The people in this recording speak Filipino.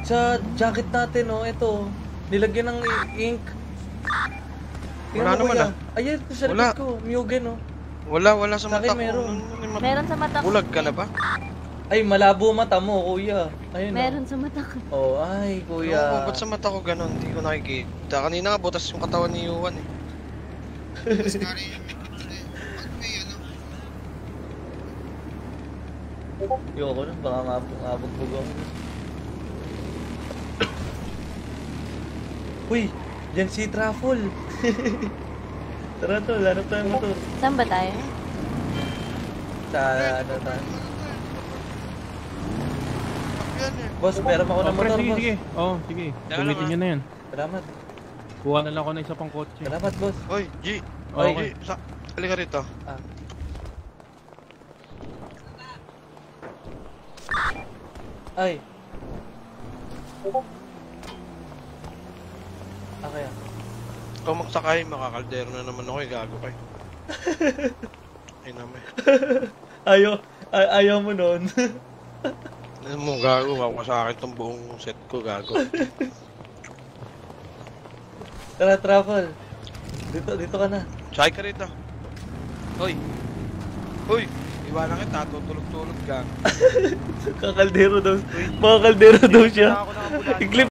Sa jacket natin, oh, ito. Nilagyan ng ink. Wala naman, Ayan, sa likod ko. Mugen, oh. Wala sa mata ko. Meron sa mata ko. Bulag ka na ba? Ay, malabo mata mo, kuya. Ayun, Meron sa mata ko. Oh, ay, kuya. Oo, ba't sa mata ko ganun? Hindi ko nakikita. Kanina nga, butas yung katawan ni Yuan eh. Yoko na, baka mabugbog ako. Uy, yan si Truffle. Tara to, lanap tayo motor. Saan ba tayo? Sa ano tayo? Boss, meron ako ng motor, sige, boss. sige. Oo, sige. Gamitin nyo na yan. Salamat. Kuha na lang ako ng isa pang kotse. Salamat, boss. Oy, G. Oy, G. Halika rito. Ay. Okay ah. Ikaw magsakay, makakaldero na naman ako eh, gago ka eh. Ay naman. Ayaw mo nun. Ano mo, gago, ako sa akin tong buong set ko, gago. Tara, Truffle. Dito ka na. Sakay ka rito. Hoy! Iwanan kita, tutulog-tulog ka. Kakaldero daw. Mga kaldero daw siya. Ako na